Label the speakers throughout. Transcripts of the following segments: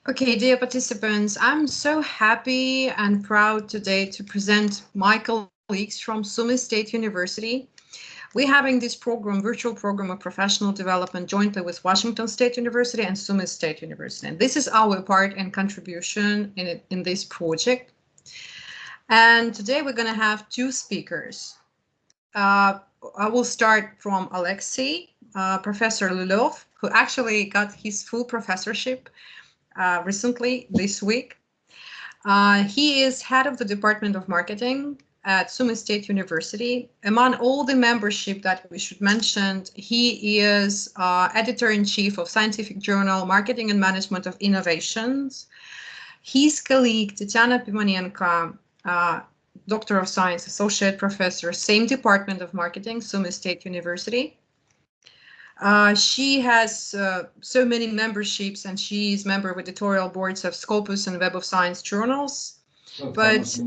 Speaker 1: Okay, dear participants, I'm so happy and proud today to present my colleagues from Sumy State University. We're having this program, virtual program of professional development jointly with Washington State University and Sumy State University. And this is our part and contribution in this project. And today we're going to have two speakers. I will start from Oleksii, Professor Lyulyov, who actually got his full professorship recently this week. He is head of the Department of Marketing at Sumy State University. Among all the membership that we should mention, he is editor-in-chief of scientific journal Marketing and Management of Innovations. His colleague, Tetyana Pimonenko, Doctor of Science, Associate Professor, same Department of Marketing, Sumy State University. She has so many memberships, and she is member of editorial boards of Scopus and Web of Science journals. But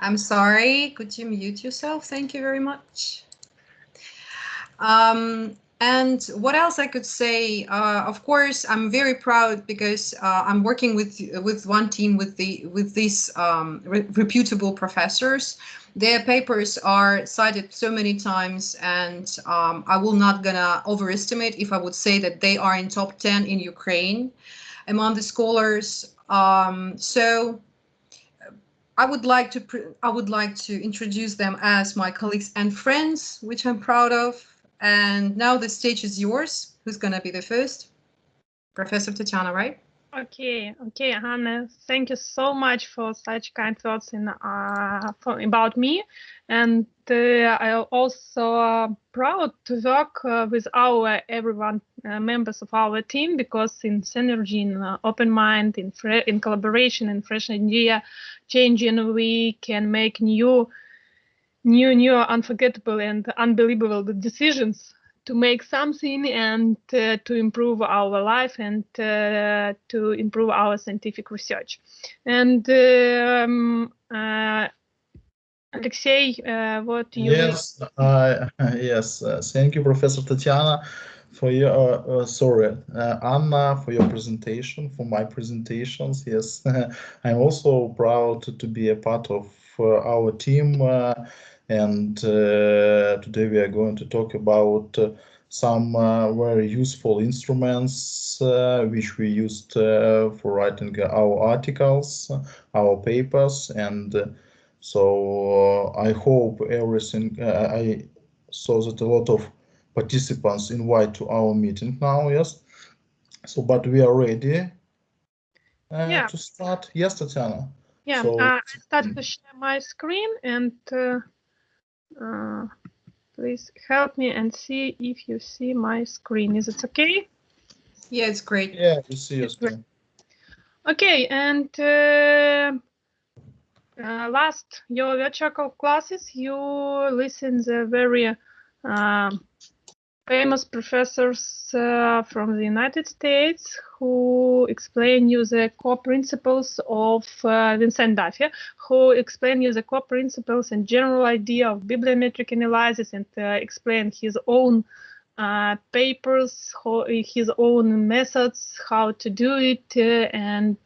Speaker 1: I'm sorry, could you mute yourself? Thank you very much. And what else I could say? Of course, I'm very proud because I'm working with one team with these reputable professors. Their papers are cited so many times, and I will not gonna overestimate if I would say that they are in top 10 in Ukraine among the scholars. So I would like to introduce them as my colleagues and friends, which I'm proud of. And now the stage is yours. Who's going to be the first? Professor Tetyana, right?
Speaker 2: Okay, Hannah, thank you so much for such kind words about me. And I also proud to work with everyone members of our team, because in synergy, in open mind, in collaboration, in fresh idea changing, we can make new unforgettable and unbelievable decisions to make something and to improve our life and to improve our scientific research. And Alexei, what do you?
Speaker 3: Yes, yes. Thank you, Professor Tetyana, for your Anna, for your presentation, for my presentations. Yes, I'm also proud to be a part of our team. And today we are going to talk about some very useful instruments which we used for writing our articles, our papers, and so I hope everything. I saw that a lot of participants invite to our meeting now. Yes, so but we are ready to start. Yes, Tetyana.
Speaker 2: Yeah,
Speaker 3: so,
Speaker 2: I start to share my screen, and please help me and see if you see my screen. Is it okay?
Speaker 1: Yeah, it's great.
Speaker 3: Yeah, we see your screen.
Speaker 2: Okay, and last your virtual classes, you listen the very famous professors from the United States who explain you the core principles of Vincent Duffy, who explain you the core principles and general idea of bibliometric analysis, and explain his own papers, his own methods, how to do it, and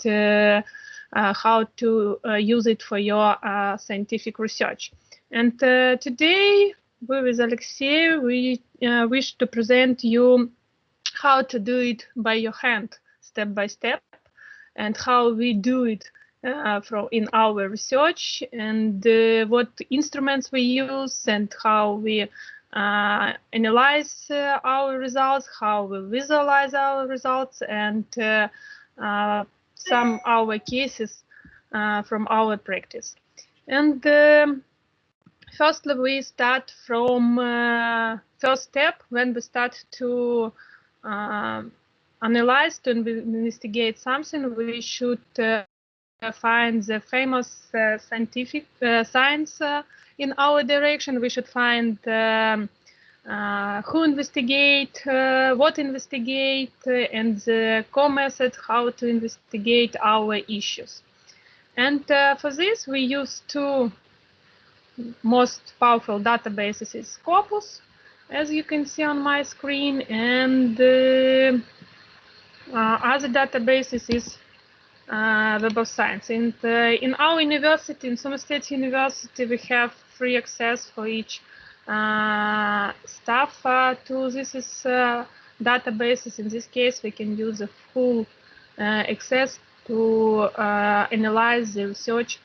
Speaker 2: how to use it for your scientific research. And today, with Oleksii, we wish to present you how to do it by your hand, step by step, and how we do it in our research, and what instruments we use, and how we analyze our results, how we visualize our results, and some our cases from our practice. And firstly, we start from first step. When we start to analyze, to investigate something, we should find the famous scientific science in our direction. We should find who investigate, what investigate, and the core method how to investigate our issues. And for this, we use two most powerful databases: is Scopus as you can see on my screen, and other databases is Web of Science. And in our university, in Sumy State University, we have free access for each staff to this databases. In this case, we can use the full access to analyze the research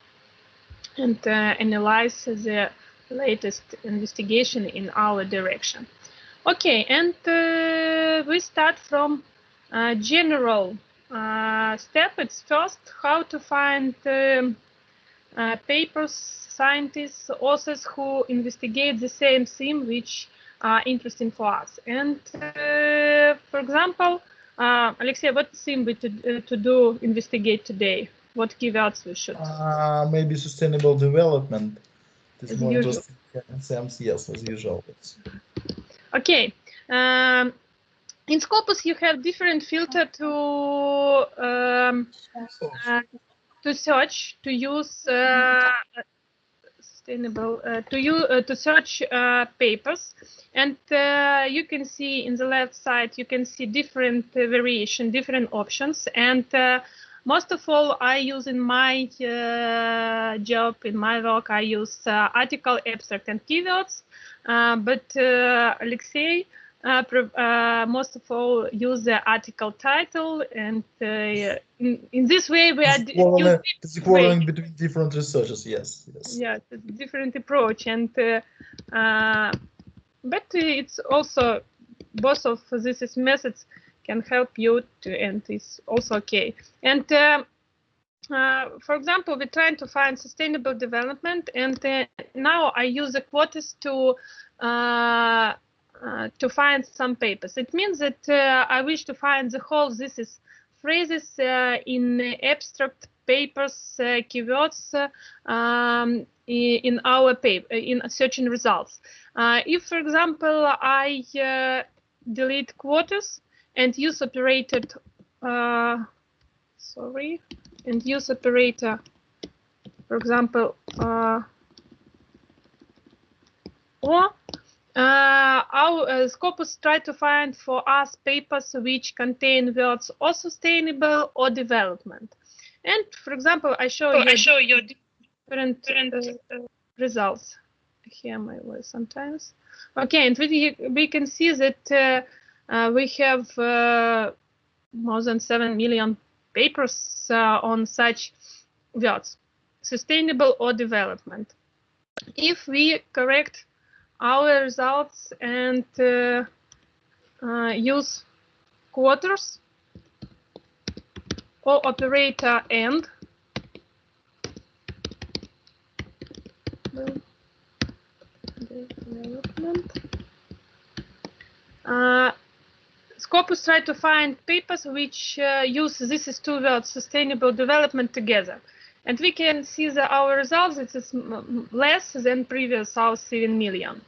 Speaker 2: and analyze the latest investigation in our direction. Okay, and we start from general step. It's first how to find papers, scientists, authors who investigate the same theme which are interesting for us. And for example, Oleksii, what theme we to investigate today? What keywords we should?
Speaker 3: Maybe sustainable development. This
Speaker 2: As
Speaker 3: more
Speaker 2: usual.
Speaker 3: interesting. Yes, as usual.
Speaker 2: Okay. In Scopus, you have different filter to search, to use sustainable, to search papers, and you can see in the left side, you can see different variation, different options, and most of all, I use in my job, in my work, I use article, abstract, and keywords, but Oleksii most of all use the article title, and in this way we are
Speaker 3: quarreling between different researchers. Yes.
Speaker 2: Yeah, it's a different approach, and but it's also both of these methods can help you to, and it's also okay. And for example, we're trying to find sustainable development, and now I use the quotas to find some papers. It means that I wish to find the whole phrases in abstract papers, keywords in our paper, in searching results. If, for example, I delete quotas and use operator, and use operator, for example, or our Scopus try to find for us papers which contain words or sustainable or development. And for example, I show you different results. Here my voice sometimes. Okay, and we can see that we have more than 7 million papers on such words, sustainable or development. If we correct our results and use quarters or operator and, development. Scopus try to find papers which use these two words, sustainable development, together. And we can see that our results, it is less than previous, our 7 million.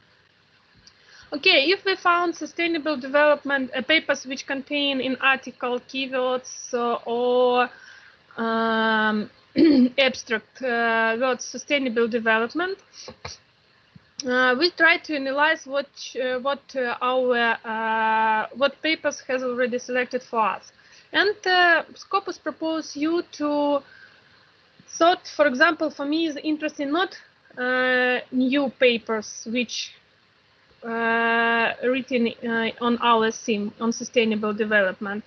Speaker 2: Okay, if we found sustainable development papers which contain in article keywords or abstract words sustainable development, we try to analyze what papers has already selected for us. And Scopus propose you to sort, for example, for me is interesting not new papers which written on our theme on sustainable development.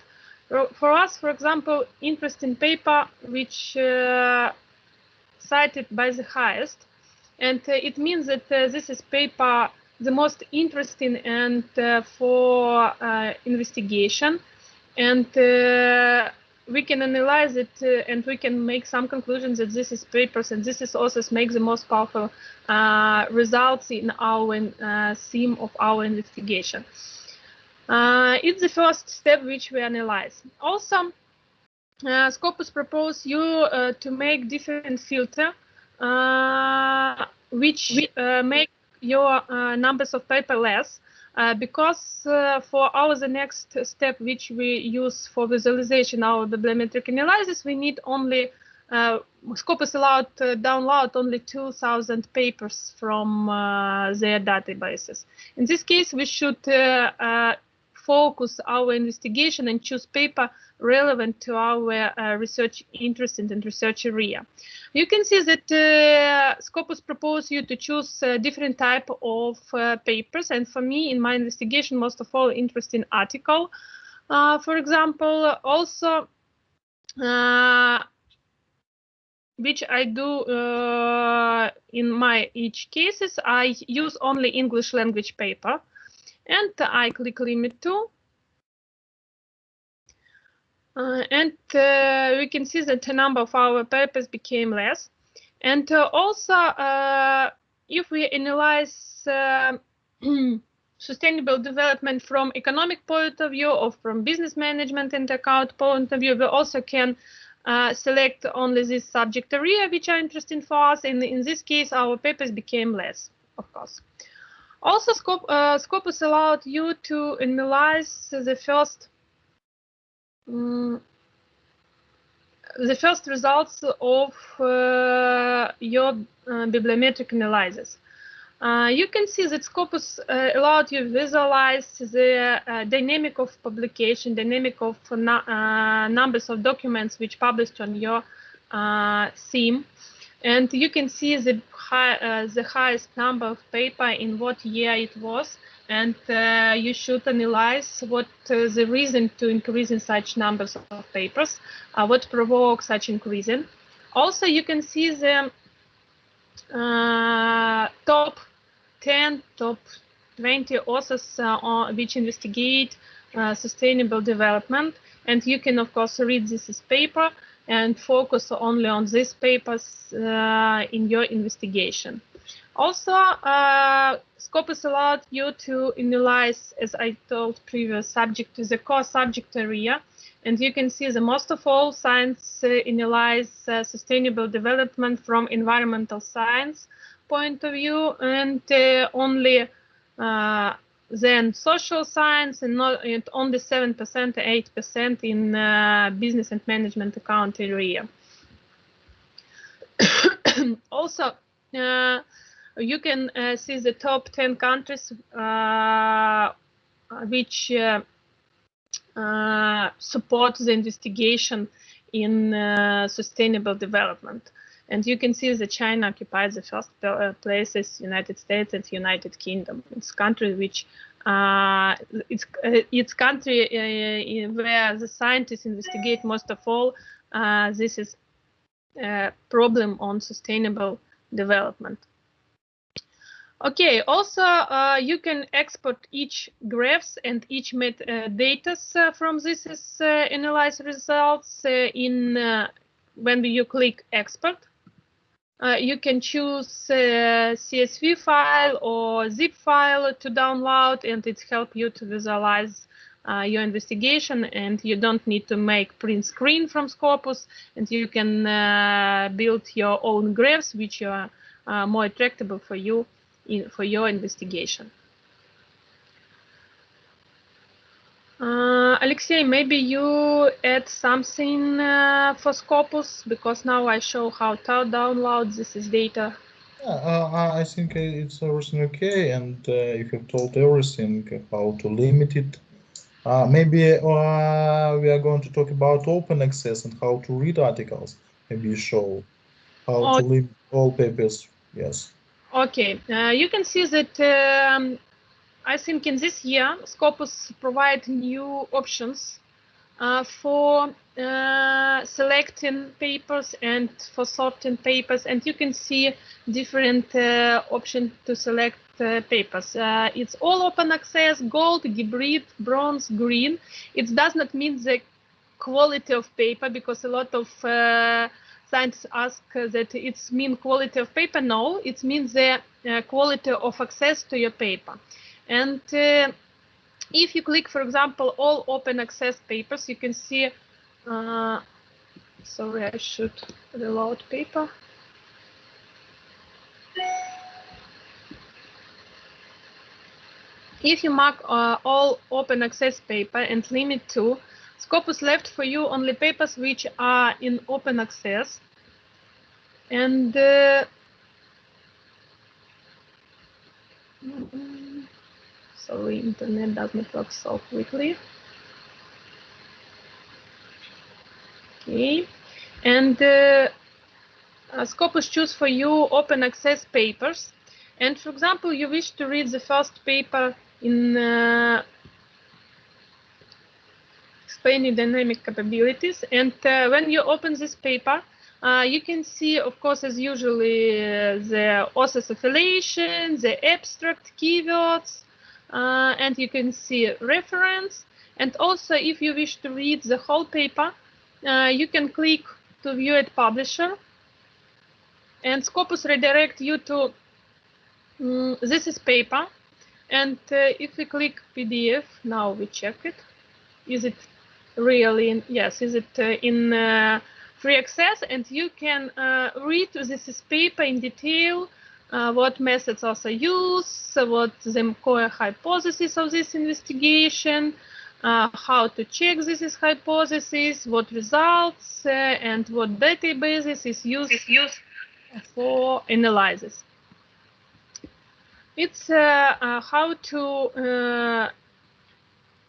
Speaker 2: For us, for example, interesting paper which cited by the highest, and it means that this is paper the most interesting and for investigation, and we can analyze it and we can make some conclusions that this is papers and this is also make the most powerful results in our theme of our investigation. It's the first step which we analyze. Also, Scopus propose you to make different filter which make your numbers of paper less, because for the next step which we use for visualization our bibliometric analysis, we need only Scopus allowed to download only 2,000 papers from their databases. In this case, we should focus our investigation and choose paper relevant to our research interest and research area. You can see that Scopus proposes you to choose different type of papers, and for me, in my investigation, most of all, interest in article, for example, also which I do in my each cases. I use only English language paper, and I click limit to. And we can see that the number of our papers became less. And also, if we analyze sustainable development from economic point of view or from business management and account point of view, we also can select only this subject area which are interesting for us. And in this case, our papers became less, of course. Also, Scopus allowed you to analyze the first results of your bibliometric analysis. You can see that Scopus allowed you to visualize the dynamic of publication, dynamic of numbers of documents which published on your theme. And you can see the highest number of paper in what year it was. And you should analyze what the reason to increase in such numbers of papers, what provokes such increasing. Also, you can see the top 10, top 20 authors which investigate sustainable development. And you can, of course, read this paper and focus only on these papers in your investigation. Also, Scopus allowed you to analyze, as I told previous subject, the core subject area. And you can see that most of all science analyze sustainable development from environmental science point of view, and only then social science, and only 7%, 8% in business and management account area. Also, you can see the top 10 countries which support the investigation in sustainable development. And you can see that China occupies the first places, United States and United Kingdom. It's country which it's country where the scientists investigate most of all. This is a problem on sustainable development. Okay, also you can export each graphs and each data from this analyze results when you click export. You can choose CSV file or zip file to download, and it helps you to visualize your investigation, and you don't need to make print screen from Scopus, and you can build your own graphs which are more attractive for you for your investigation. Oleksii, maybe you add something for Scopus, because now I show how to download this data.
Speaker 3: Yeah, I think it's everything okay, and you have told everything, how to limit it. Maybe we are going to talk about open access and how to read articles. Maybe you show how to limit all papers. Yes. Okay.
Speaker 2: You can see that I think in this year, Scopus provide new options for selecting papers and for sorting papers, and you can see different options to select papers. It's all open access, gold, hybrid, bronze, green. It does not mean the quality of paper, because a lot of scientists ask that it's mean quality of paper. No, it means the quality of access to your paper. And if you click, for example, all open access papers, you can see, sorry, I should reload paper. If you mark all open access paper and limit to, Scopus left for you only papers which are in open access. And sorry, internet does not work so quickly. Okay, and Scopus choose for you open access papers. And for example, you wish to read the first paper in explaining dynamic capabilities. And when you open this paper, you can see, of course, as usually, the author's affiliation, the abstract, keywords, and you can see reference. And also, if you wish to read the whole paper, you can click to view it publisher. And Scopus redirect you to this is paper. And if we click PDF, now we check it. Is it really in, yes, is it in free access? And you can read this is paper in detail, what methods also use, what the core hypothesis of this investigation, how to check this is hypothesis, what results, and what databases is used for analysis. It's how to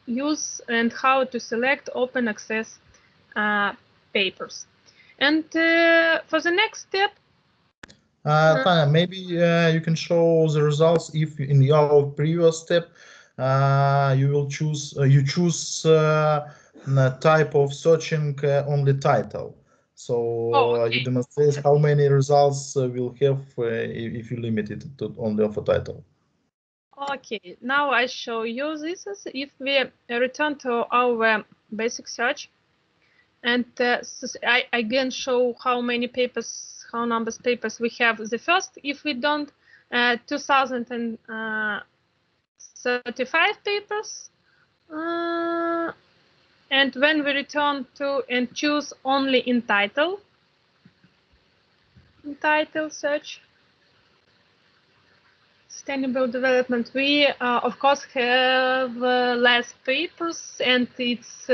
Speaker 2: use and how to select open access papers. And for the next step,
Speaker 3: Tanya, maybe you can show the results if in your previous step you will choose type of searching only title. So you demonstrate how many results will have if you limit it to only of a title.
Speaker 2: Okay, now I show you this. If we return to our basic search, and I again show how many papers, how numbers papers we have. The first, if we don't, 2035 papers. And when we return to and choose only in title search, sustainable development, we of course have less papers, and it's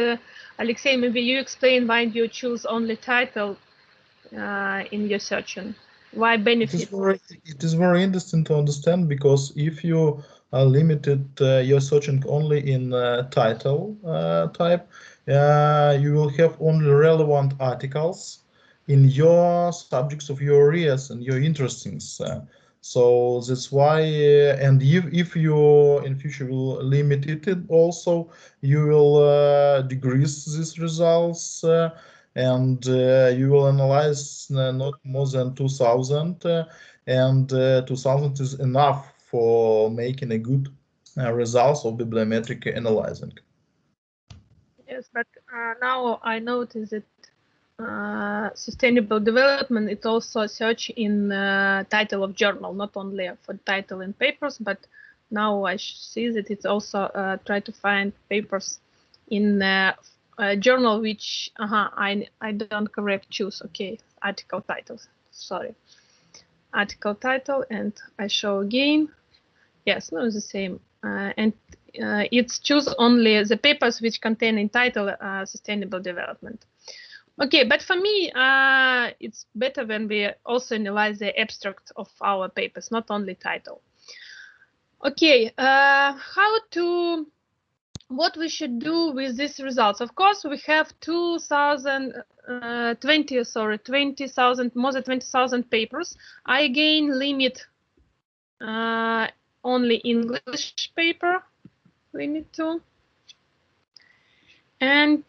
Speaker 2: Oleksii, maybe you explain why you choose only title in your searching. Why benefit?
Speaker 3: It is very interesting to understand, because if you are limited your searching only in title type, you will have only relevant articles in your subjects of your areas and your interests. So that's why, and if you in future will limit it also, you will decrease these results, and you will analyze not more than 2000, and 2000 is enough for making a good results of bibliometric analyzing.
Speaker 2: Yes, but now I notice that sustainable development, it's also a search in title of journal, not only for title in papers, but now I see that it's also try to find papers in journal which I don't correct choose. Okay, article titles, sorry, article title, and I show again. Yes, no, the same, and it's choose only the papers which contain in title sustainable development. Okay, but for me, it's better when we also analyze the abstract of our papers, not only title. Okay, what we should do with these results? Of course, we have 20,000 more than 20,000 papers. I again limit only English paper, limit to, and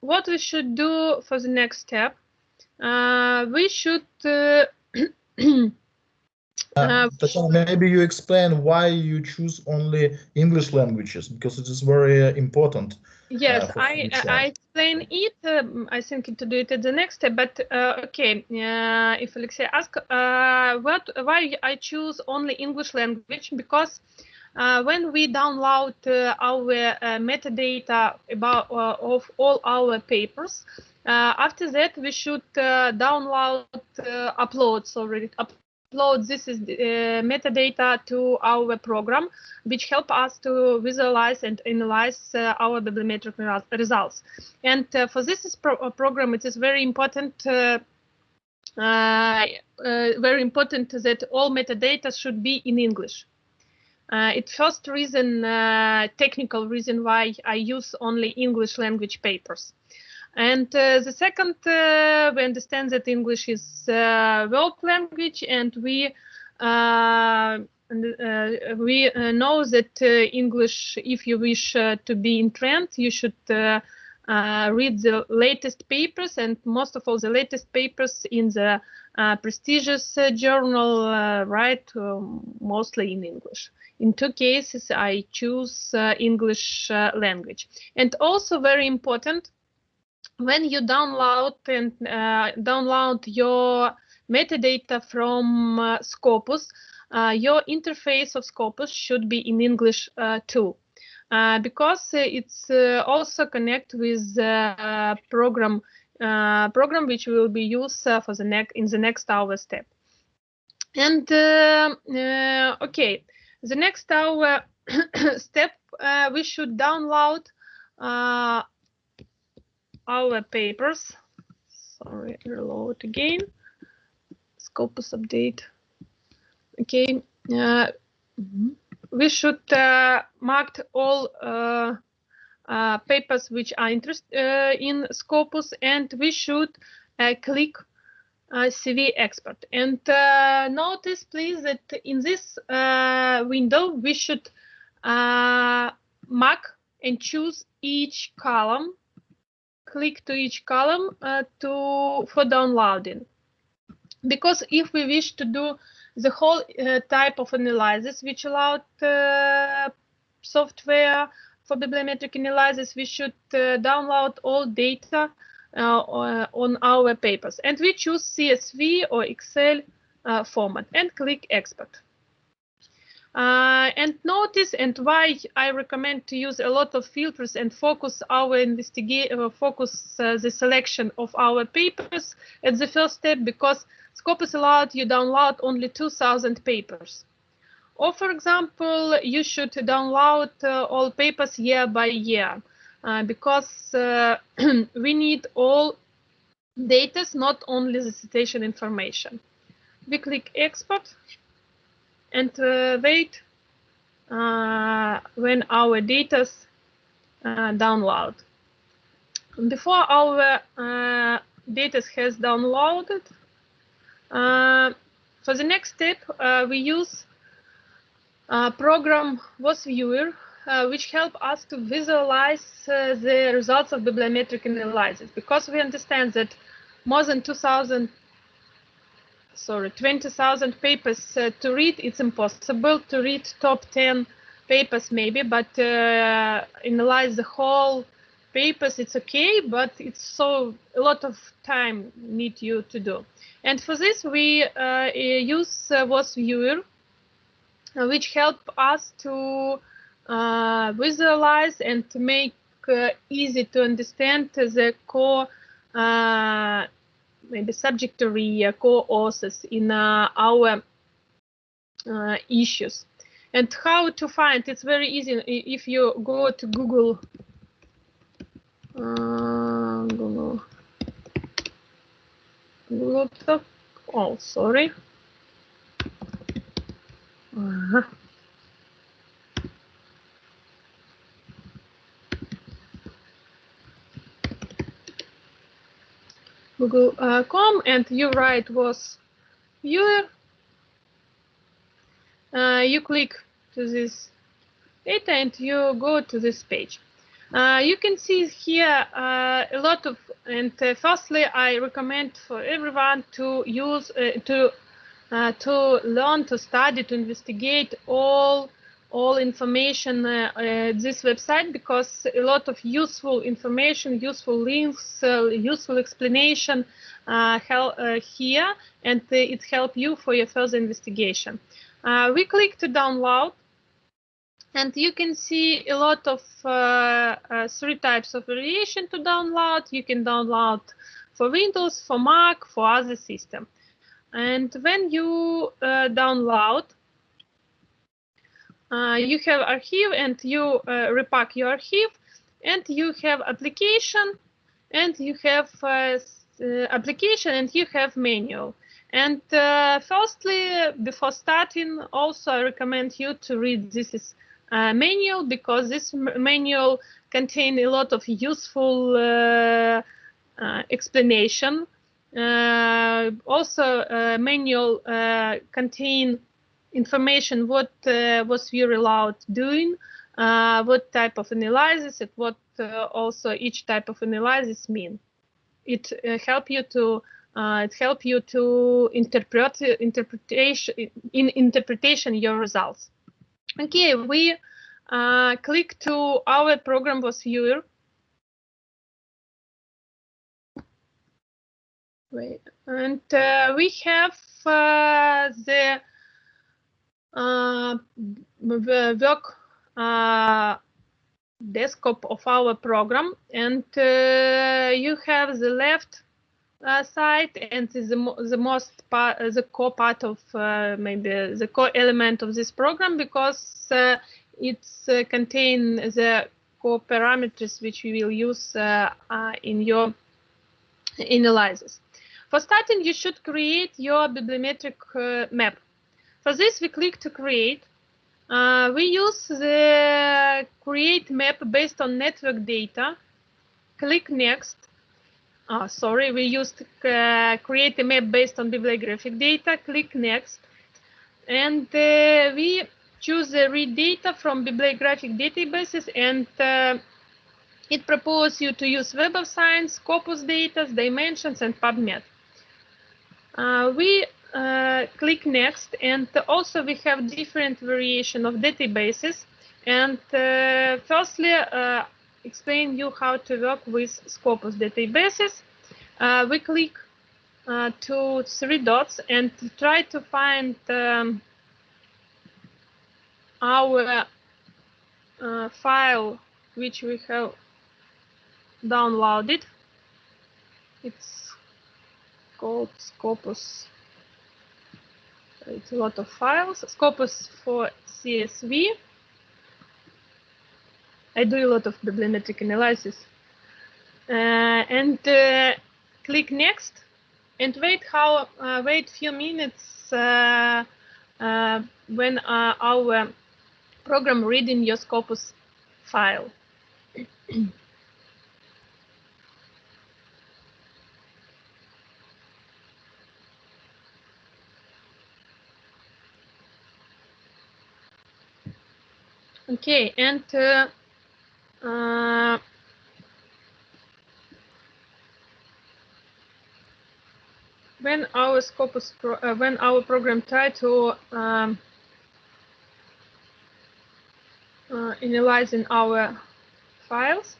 Speaker 2: what we should do for the next step, we should
Speaker 3: maybe you explain why you choose only English languages, because it is very important.
Speaker 2: Yes, I explain it. I think to do it at the next step. But okay, if Oleksii ask why I choose only English language, because when we download our metadata about of all our papers, after that we should download upload this is metadata to our program, which help us to visualize and analyze our bibliometric results. And for this program, it is very important very important that all metadata should be in English. It's first reason, technical reason why I use only English language papers. And the second, we understand that English is world language, and we know that English, if you wish to be in trend, you should read the latest papers, and most of all the latest papers in the prestigious journal, mostly in English. In two cases, I choose English language. And also very important, when you download your metadata from Scopus, your interface of Scopus should be in English too, because it's also connect with program which will be used for in the next hour step. And okay, the next hour step, we should download our papers. Sorry, reload again. Scopus update. Okay, we should mark all papers which are interested in Scopus, and we should click CV expert. And notice, please, that in this window we should mark and choose each column. Click to each column for downloading, because if we wish to do the whole type of analysis which allowed software for bibliometric analysis, we should download all data on our papers, and we choose CSV or Excel format and click export. And notice, and why I recommend to use a lot of filters and focus our the selection of our papers at the first step, because Scopus allowed you download only 2,000 papers. Or, for example, you should download all papers year by year, because we need all data, not only the citation information. We click export and wait when our data download. Before our data has downloaded, for the next step, we use program WasViewer, which help us to visualize the results of bibliometric analysis, because we understand that more than 20,000 papers to read. It's impossible to read top 10 papers maybe, but analyze the whole papers, it's okay, but it's so a lot of time need you to do. And for this we use WasViewer, which help us to visualize and to make easy to understand the core maybe subjectory co-authors in our issues. And how to find, it's very easy. If you go to Google, oh, sorry. Google.com, and you write WasViewer. You click to this data and you go to this page. You can see here a lot of, and firstly, I recommend for everyone to use to learn, to study, to investigate all information this website, because a lot of useful information, useful links, useful explanation here, and it helps you for your further investigation. We click to download, and you can see a lot of 3 types of variation to download. You can download for Windows, for Mac, for other system. And when you download, you have archive, and you repack your archive, and you have application, and you have application, and you have manual. And firstly, before starting, also I recommend you to read this manual, because this manual contains a lot of useful explanation. Also, manual contain information what was we allowed doing, what type of analysis, and what also each type of analysis mean. It help you to interpretation your results. Okay, we click to our program was viewer. Wait, and we have the work desktop of our program, and you have the left side, and the core part of maybe the core element of this program, because it's contain the core parameters which we will use in your analysis. For starting, you should create your bibliometric map. For this, we click to create. We use the create map based on network data. Click next. Sorry, we used create a map based on bibliographic data. Click next. And we choose read data from bibliographic databases, and it proposes you to use Web of Science, Scopus data, dimensions, and PubMed. We click next, and also we have different variation of databases. And firstly, explain you how to work with Scopus databases. We click to 3 dots and try to find our file which we have downloaded. It's called Scopus. It's a lot of files. Scopus for CSV. I do a lot of bibliometric analysis. And click next, and wait few minutes when our program reading your Scopus file. Okay, and when our Scopus when our program try to analyzing our files,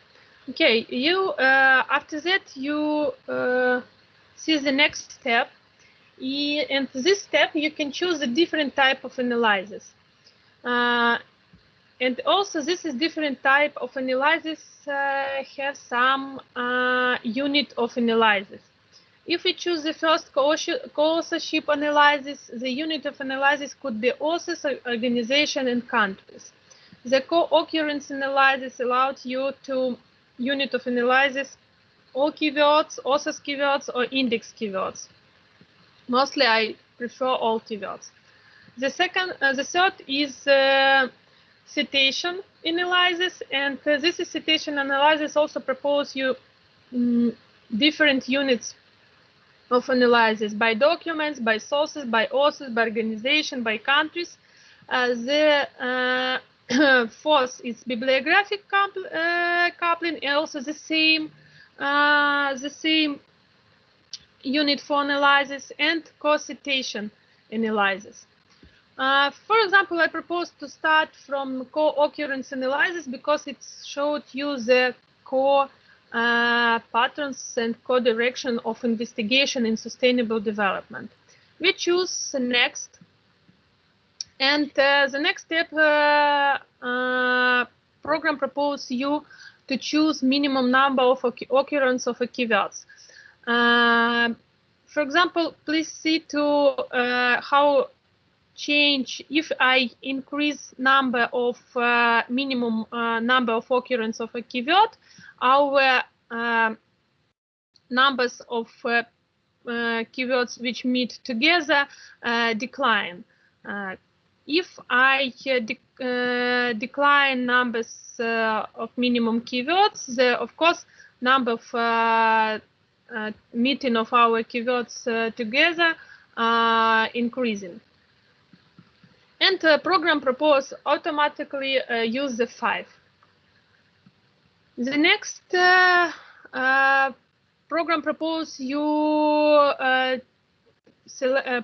Speaker 2: okay, you after that you see the next step, and this step you can choose a different type of analysis. And also, this is different type of analysis have some unit of analysis. If we choose the first co-authorship analysis, the unit of analysis could be authors, organization, and countries. The co-occurrence analysis allowed you to unit of analysis all keywords, authors keywords, or index keywords. Mostly, I prefer all keywords. The third is citation analysis, and this is citation analysis also propose you different units of analysis by documents, by sources, by authors, by organization, by countries. The fourth is bibliographic coupling, and also the same unit for analysis, and co-citation analysis. For example, I propose to start from co-occurrence analysis because it showed you the core patterns and co-direction of investigation in sustainable development. We choose next, and the next step program proposes you to choose minimum number of occurrence of keywords. For example, please see to how change if I increase number of minimum number of occurrence of a keyword, our numbers of keywords which meet together decline. If I decline numbers of minimum keywords, of course, number of meeting of our keywords together increasing. And program propose automatically use the 5. The next program propose you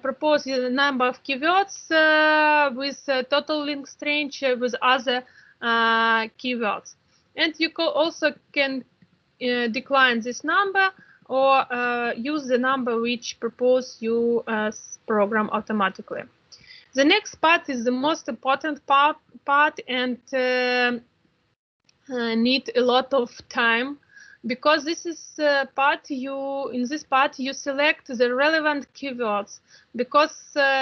Speaker 2: propose the number of keywords with total links range with other keywords, and you also can decline this number or use the number which propose you program automatically. The next part is the most important part and need a lot of time, because this is in this part you select the relevant keywords, because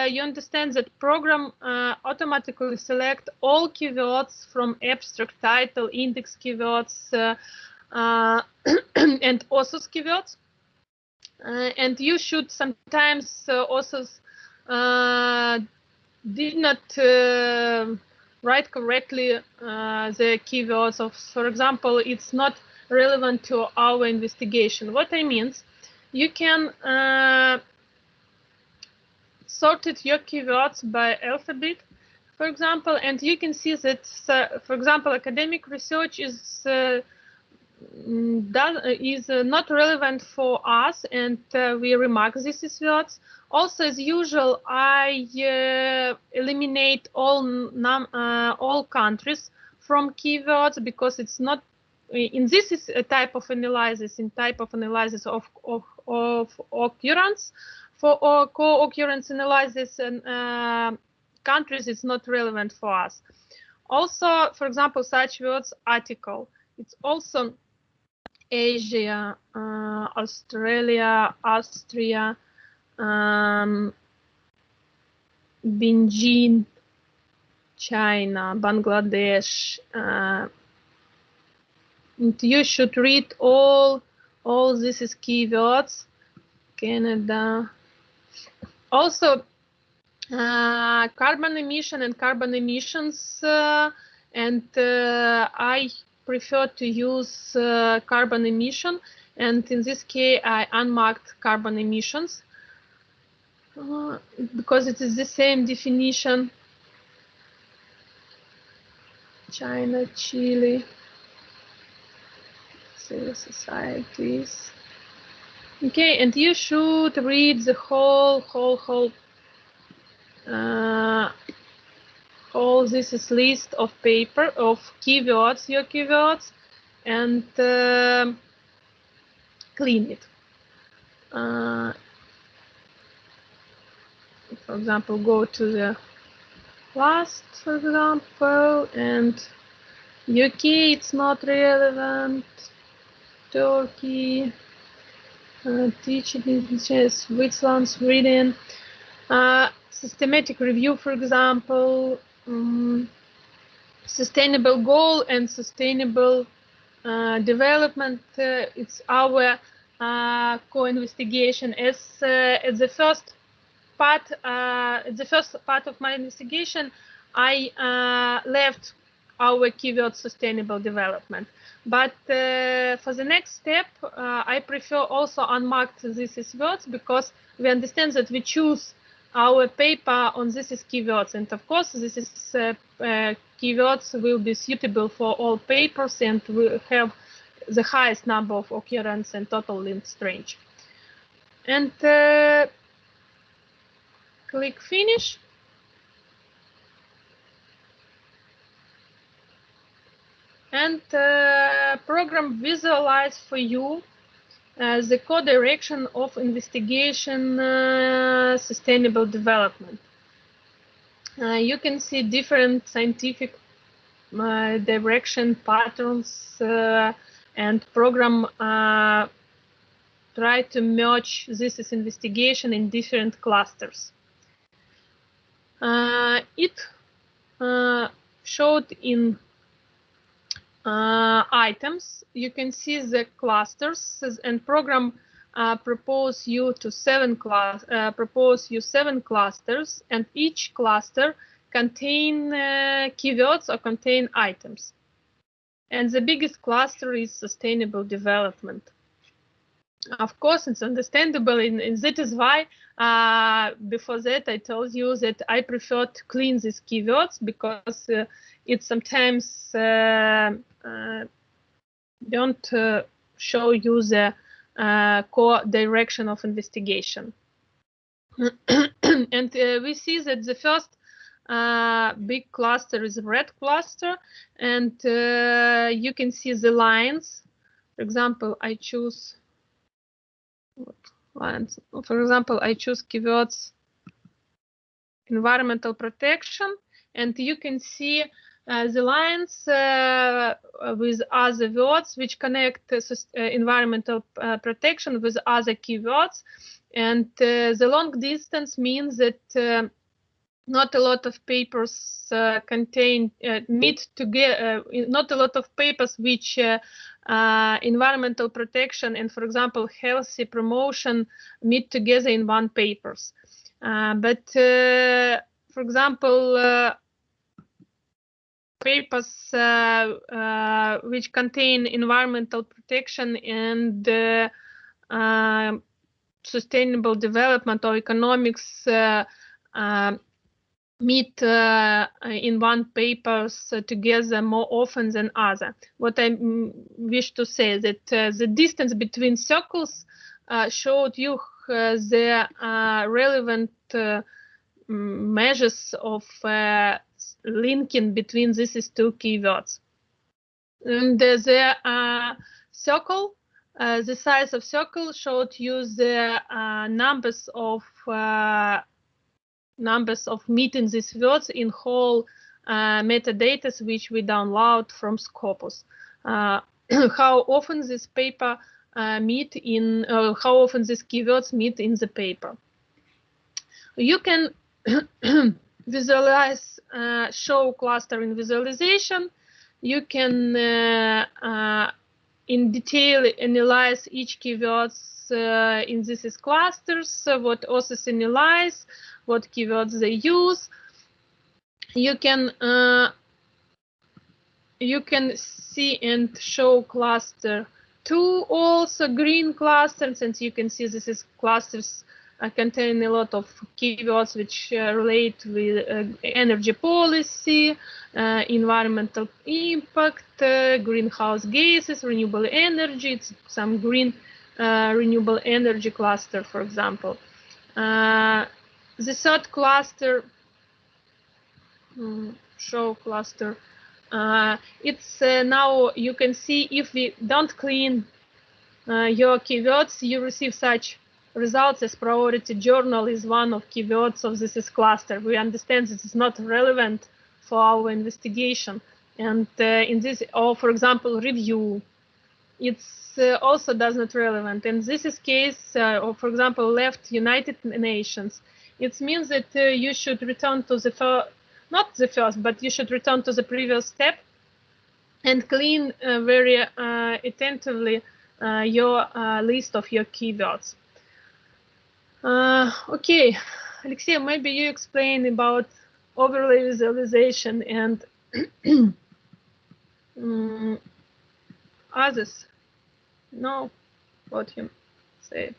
Speaker 2: you understand that program automatically select all keywords from abstract, title, index keywords and authors keywords, and you should sometimes also did not write correctly the keywords of, for example, it's not relevant to our investigation. What I mean, you can sort your keywords by alphabet, for example, and you can see that, for example, academic research is not relevant for us, and we remark these words. Also, as usual, I eliminate all countries from keywords, because it's not in this is a type of analysis. In type of analysis of occurrence, for co-occurrence analysis, and countries is not relevant for us. Also, for example, such words article. It's also Asia, Australia, Austria, Beijing, China, Bangladesh. And you should read all these keywords. Canada. Also, carbon emission and carbon emissions, and I prefer to use carbon emission, and in this case I unmarked carbon emissions because it is the same definition. China, Chile, civil societies. Okay, and you should read the whole this is list of paper of keywords, your keywords, and clean it. For example, go to the last, for example, and UK, it's not relevant. Turkey, teaching, Switzerland, Sweden. Systematic review, for example, sustainable goal and sustainable development. It's our co-investigation. As at the first part, of my investigation, I left our keyword sustainable development. But for the next step, I prefer also unmarked these words, because we understand that we choose our paper on these keywords, and of course this is keywords will be suitable for all papers and will have the highest number of occurrence and total links range. And click finish. And program visualize for you the co-direction of investigation sustainable development. You can see different scientific direction patterns, and program try to merge this investigation in different clusters. It showed in items. You can see the clusters, and program propose you 7 clusters, and each cluster contain keywords or contain items. And the biggest cluster is sustainable development. Of course, it's understandable, and that is why before that I told you that I prefer to clean these keywords, because it sometimes don't show you the core direction of investigation. And we see that the first big cluster is red cluster, and you can see the lines. For example, I choose lines. For example, I choose keywords environmental protection, and you can see the lines with other words which connect environmental protection with other keywords. And the long distance means that not a lot of papers meet together, not a lot of papers which environmental protection and, for example, healthy promotion meet together in one papers. But for example, papers which contain environmental protection and sustainable development or economics meet in one papers together more often than other. What I wish to say that the distance between circles showed you the relevant measures of linking between these two keywords. And the circle, the size of circle showed you the numbers of meeting these words in whole metadata which we download from Scopus. How often this paper meet in, how often these keywords meet in the paper. You can visualize, show cluster in visualization. You can in detail analyze each keywords in these clusters, what authors analyze, what keywords they use. You can see and show cluster 2 also, green clusters, and you can see this is clusters contain a lot of keywords which relate with energy policy, environmental impact, greenhouse gases, renewable energy. It's some green renewable energy cluster, for example. The third cluster, show cluster, it's now you can see if we don't clean your keywords, you receive such results as priority journal is one of keywords of this cluster. We understand this is not relevant for our investigation, and in this, or for example, review, it's also does not relevant. And this is case, or for example, left United Nations. It means that you should return to the first, not the first, but you should return to the previous step and clean very attentively your list of your keywords. Okay, Oleksii, maybe you explain about overlay visualization and others. No, what you say?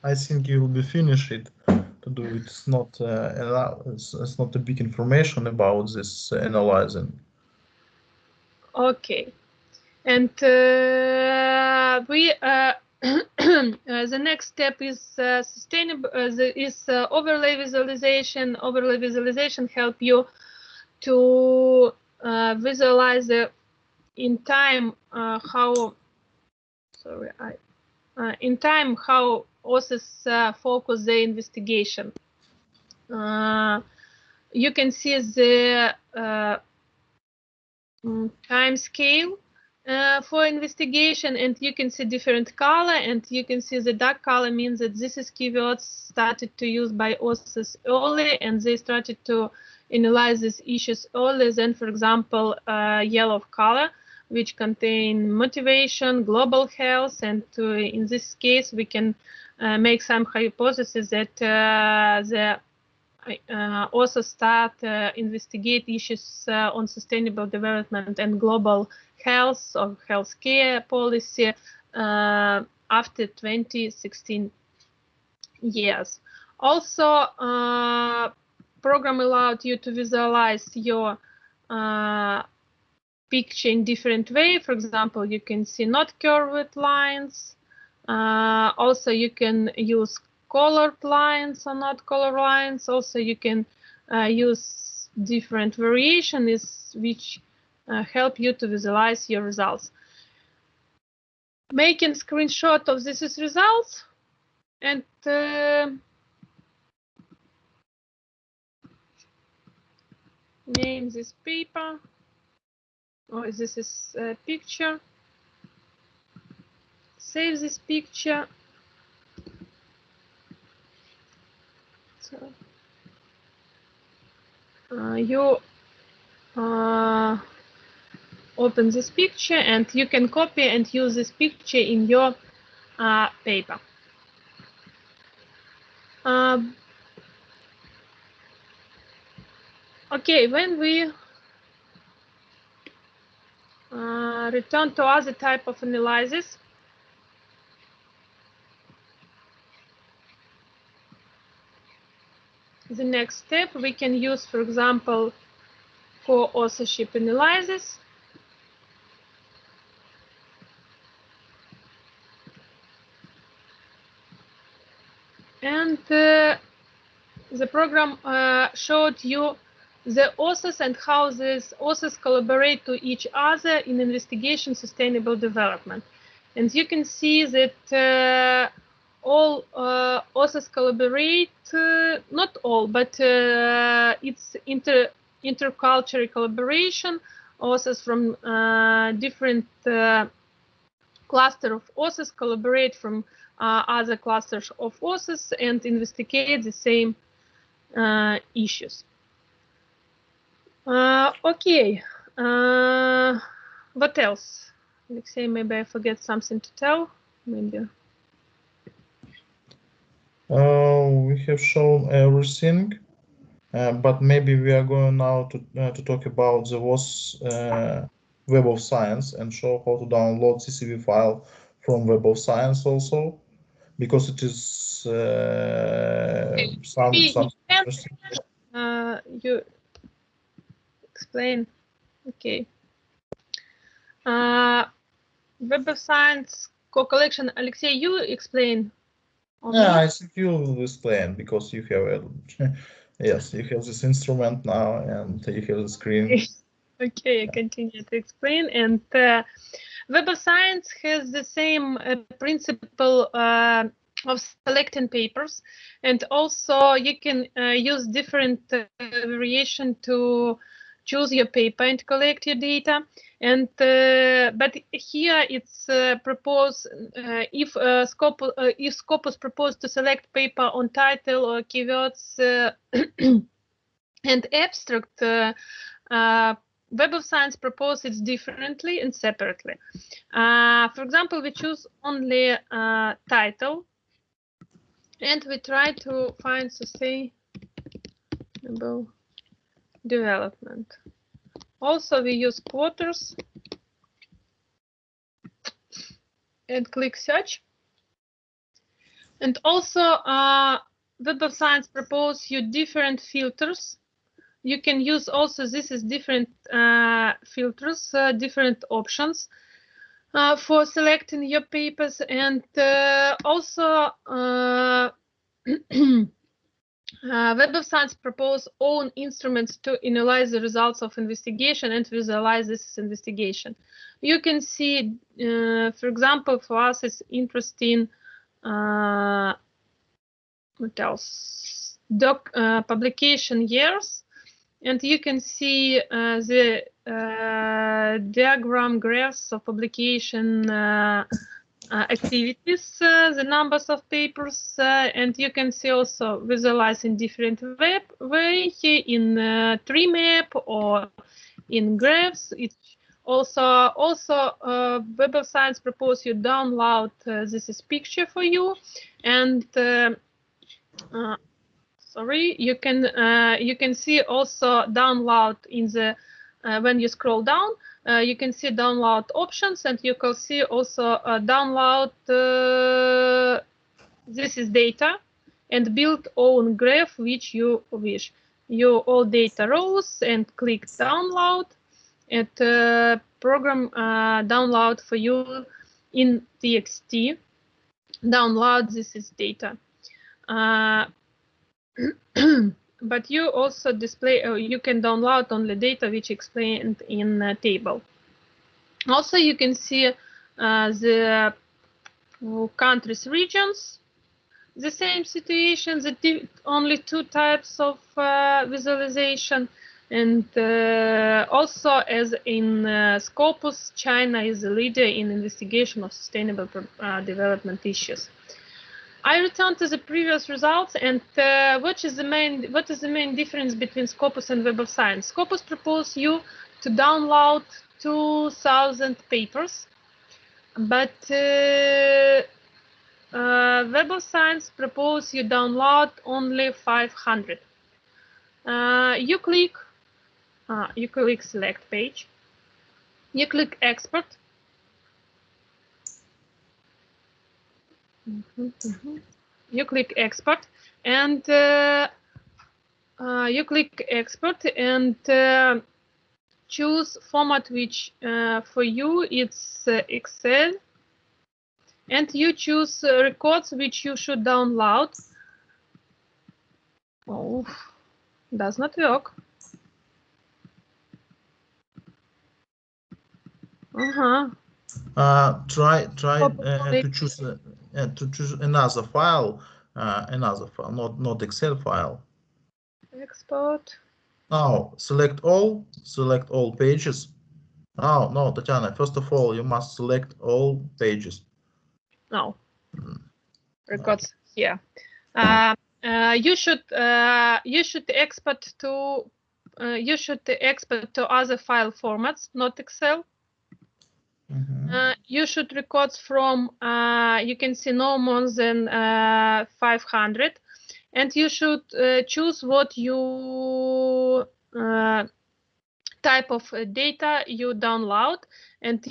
Speaker 3: I think you will be finished it to do. It's not it's not a big information about this analyzing.
Speaker 2: Okay, and we the next step is sustainable. Is overlay visualization. Overlay visualization help you to visualize in time how. Sorry, in time how authors focus their investigation. You can see the time scale for investigation, and you can see different color, and you can see the dark color means that this is keywords started to use by authors early, and they started to analyze these issues early than, for example, yellow color which contain motivation, global health, and in this case, we can make some hypothesis that the also start investigate issues on sustainable development and global health or healthcare policy after 2016 years. Also, program allowed you to visualize your picture in different way. For example, you can see not curved lines. Also, you can use colored lines or not colored lines. Also, you can use different variations which help you to visualize your results. Making screenshot of these results and name this paper. Oh, this is a picture. Save this picture. So you open this picture and you can copy and use this picture in your paper. Okay, when we return to other type of analysis, the next step we can use, for example, for authorship analysis. And the program showed you the authors and how these authors collaborate to each other in investigation sustainable development. And you can see that all authors collaborate, not all, but it's intercultural collaboration. Authors from different cluster of authors collaborate from other clusters of authors and investigate the same issues. Okay, what else? Alexei, maybe I forget something to tell. Maybe.
Speaker 3: We have shown everything, but maybe we are going now to talk about the WOS Web of Science and show how to download CSV file from Web of Science also, because it is some interesting.
Speaker 2: You explain. Okay. Web of Science co-collection. Alexei, you explain.
Speaker 3: Yeah, I think you will explain because you have yes, you have this instrument now and you have the screen.
Speaker 2: Okay, I continue to explain. And Web of Science has the same principle of selecting papers, and also you can use different variation to choose your paper and collect your data. And but here it's proposed if Scopus proposed to select paper on title or keywords and abstract, Web of Science proposes it differently and separately. For example, we choose only title, and we try to find sustainable development. Also, we use quarters and click search. And also, Web of Science proposes you different filters. You can use also, this is different filters, different options for selecting your papers. And also, Web of Science propose own instruments to analyze the results of investigation and visualize this investigation. You can see, for example, for us it's interesting, what else? Publication years. And you can see the diagram graphs of publication activities, the numbers of papers, and you can see also visualize in different way in tree map or in graphs. Also, Web of Science propose you download this is picture for you, and sorry, you can see also download in the when you scroll down, you can see download options, and you can see also download this is data, and build own graph which you wish. You all data rows and click download, and program download for you in TXT. Download this is data. But you also display, you can download only data which explained in table. Also, you can see the countries, regions, the same situation, only two types of visualization. And also, as in Scopus, China is a leader in investigation of sustainable development issues. I return to the previous results, and what is the main difference between Scopus and Web of Science? Scopus proposes you to download 2,000 papers, but Web of Science proposes you download only 500. You click select page. You click export. You click export, and choose format which for you it's Excel, and you choose records which you should download. Oh, does not work.
Speaker 3: Try to choose another file, not Excel file.
Speaker 2: Export.
Speaker 3: No, select all pages. No, Tatiana, first of all, you must select all pages.
Speaker 2: No. Records here. You should export to other file formats, not Excel. You should records from you can see no more than 500, and you should choose what you type of data you download, and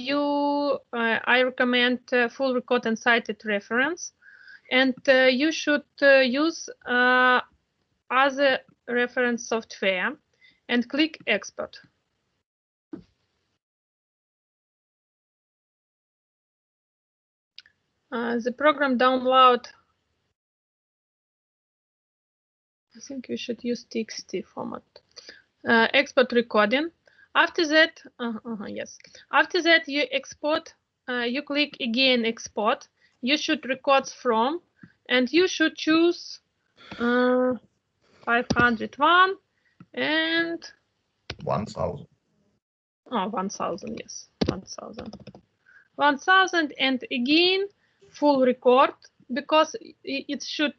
Speaker 2: I recommend full record and cited reference, and you should use other reference software and click export. The program download, I think you should use TXT format. Export recording. After that, yes. After that, you export. You click again export. You should records from, and you should choose 501 and
Speaker 3: 1,000.
Speaker 2: Oh, 1,000. Yes, 1,000. 1,000, and again full record, because it should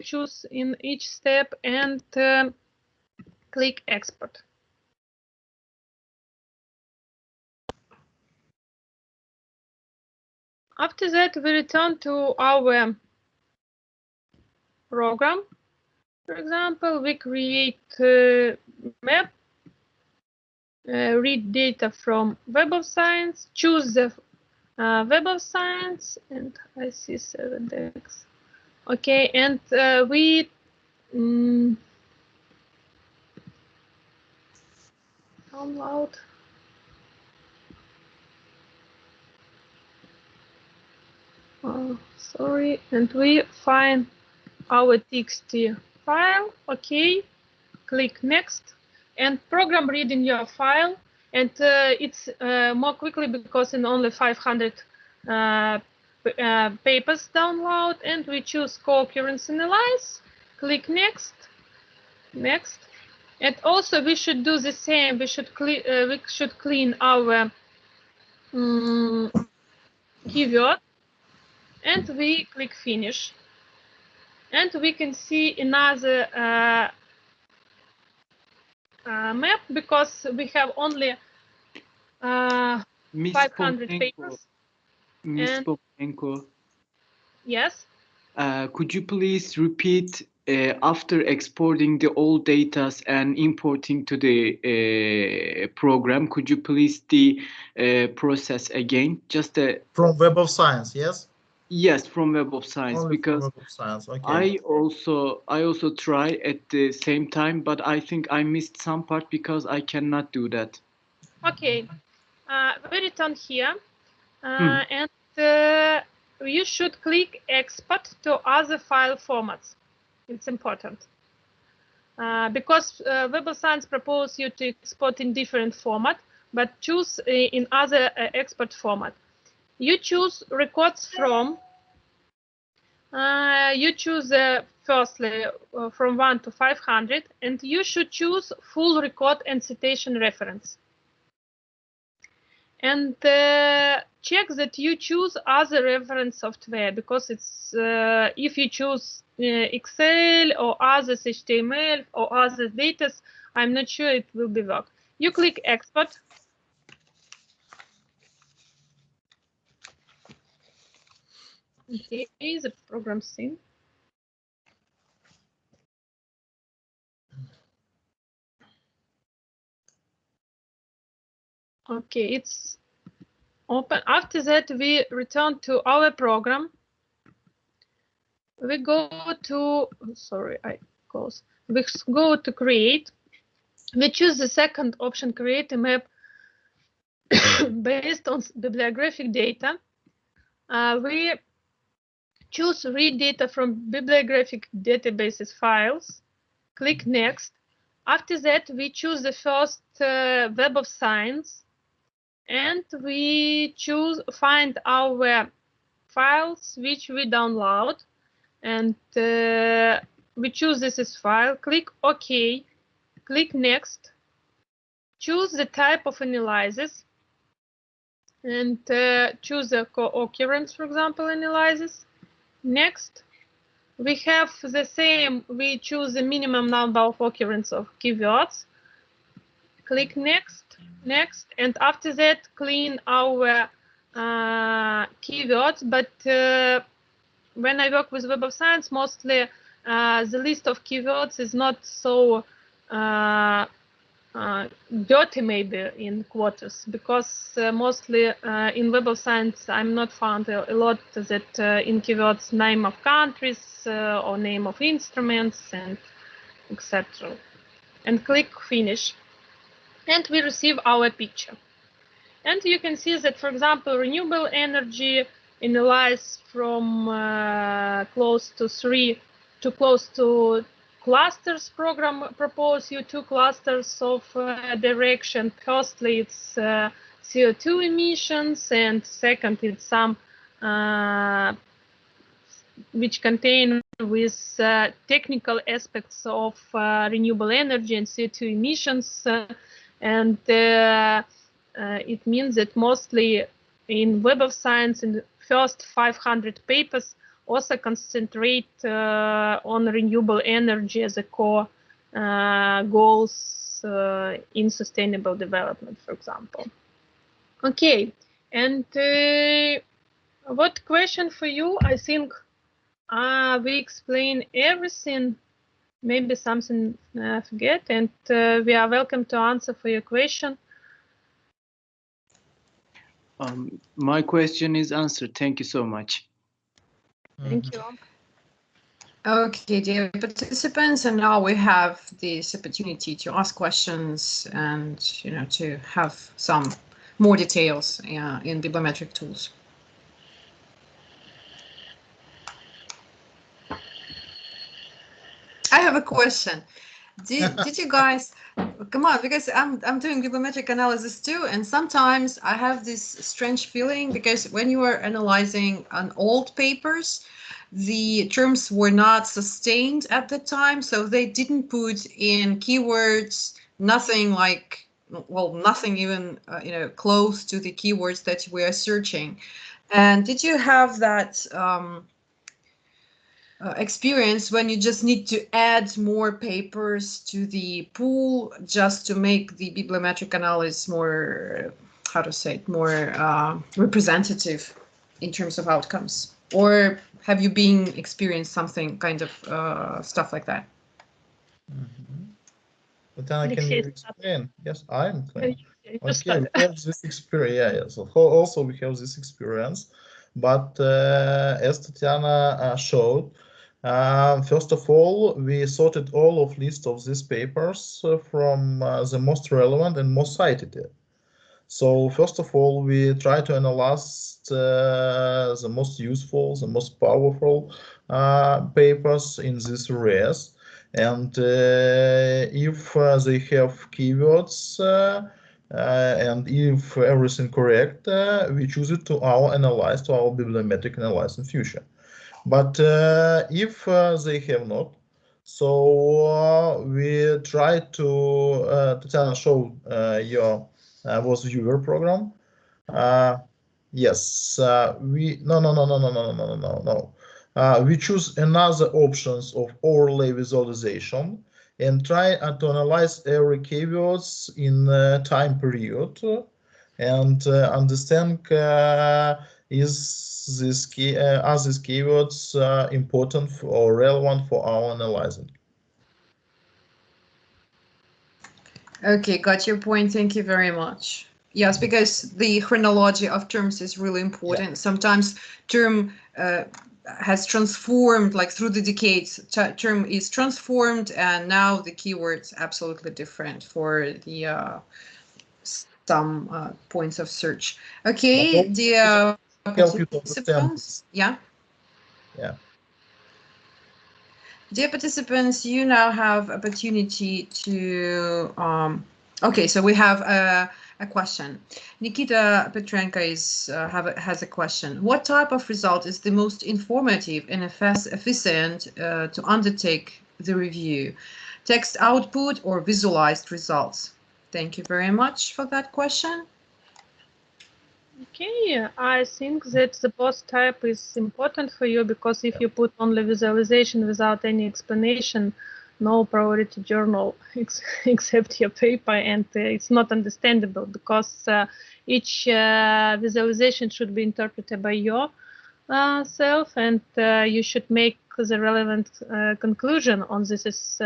Speaker 2: choose in each step, and click export. After that, we return to our program. For example, we create map, read data from Web of Science, choose the Web of Science, and I see 7x. Okay, and we download. Sorry, and we find our TXT file. Okay, click next, and program reading your file, and it's more quickly because in only 500 papers download, and we choose co-occurrence analyze. Click next, next, and also we should do the same. We should clean our keyword, and we click finish, and we can see another map, because we have only
Speaker 4: Miss
Speaker 2: 500
Speaker 4: Pomenko,
Speaker 2: papers.
Speaker 4: Miss Pomenko,
Speaker 2: Yes.
Speaker 4: could you please repeat after exporting the old data and importing to the program? Could you please the process again? Just
Speaker 3: from Web of Science, yes.
Speaker 4: Yes, from Web of Science.
Speaker 3: Only
Speaker 4: because
Speaker 3: from Web of Science. Okay.
Speaker 4: I also try at the same time, but I think I missed some part because I cannot do that.
Speaker 2: Okay. We return here, and you should click export to other file formats. It's important because Web of Science proposes you to export in different format, but choose in other export format. You choose records from. You choose firstly from 1 to 500, and you should choose full record and citation reference. And check that you choose other reference software, because it's if you choose Excel or other HTML or other data, I'm not sure it will be work. You click export. Okay, the program scene. Okay, it's open. After that, we return to our program. We go to, sorry, I close. We go to create. We choose the second option, create a map based on bibliographic data. We choose read data from bibliographic databases files. Click next. After that, we choose the first Web of Science, and we choose find our files which we download, and we choose this as file. Click OK. Click next. Choose the type of analysis, and choose a co-occurrence, for example, analysis. Next, we have the same. We choose the minimum number of occurrence of keywords. Click next. Next, and after that, clean our keywords. But when I work with Web of Science, mostly the list of keywords is not so dirty, maybe in quotes, because mostly in Web of Science I'm not found a lot that in keywords name of countries or name of instruments and etc. And click finish, and we receive our picture. And you can see that, for example, renewable energy analyzed from close to 3 to close to clusters. Program propose you 2 clusters of direction. Firstly, it's CO2 emissions, and second, it's some which contain with technical aspects of renewable energy and CO2 emissions, and it means that mostly in Web of Science, in the first 500 papers, also concentrate on renewable energy as a core goals in sustainable development, for example. Okay, and what question for you? I think we explain everything. Maybe something I forget, and we are welcome to answer for your question.
Speaker 4: My question is answered. Thank you so much.
Speaker 2: Thank you.
Speaker 1: Okay, dear participants, and now we have this opportunity to ask questions and to have some more details in bibliometric tools. I have a question. Did you guys come on? Because I'm doing bibliometric analysis too, and sometimes I have this strange feeling, because when you are analyzing on old papers, the terms were not sustained at the time, so they didn't put in keywords, nothing like, well, nothing even close to the keywords that we are searching. And did you have that experience when you just need to add more papers to the pool just to make the bibliometric analysis more how to say it, more representative in terms of outcomes? Or have you experienced something kind of stuff like that?
Speaker 3: Tetyana, can you explain? Yes, I'm clear.
Speaker 2: Okay,
Speaker 3: we have this experience. Yeah, so also we have this experience, but as Tetyana showed, first of all, we sorted all of list of these papers from the most relevant and most cited. So first of all, we try to analyze the most useful, the most powerful papers in these areas. And if they have keywords and if everything correct, we choose it to our bibliometric analysis in future. But if they have not, so we try to Tetyana show your was viewer program. Yes, we no. We choose another options of overlay visualization and try to analyze every keywords in time period and understand is this key are these keywords important or relevant for our analyzing.
Speaker 1: Okay, got your point. Thank you very much. Yes, because the chronology of terms is really important. Yeah. Sometimes term has transformed, like through the decades, term is transformed, and now the keyword's absolutely different for the some points of search. Okay, the participants, yeah. Dear participants, you now have opportunity to, okay, so we have a question. Nikita Petrenko has a question. What type of result is the most informative and efficient to undertake the review? Text output or visualized results? Thank you very much for that question.
Speaker 2: Okay, I think that the both type is important for you, because if you put only visualization without any explanation, no priority journal except your paper, and it's not understandable, because each visualization should be interpreted by yourself, and you should make the relevant conclusion on this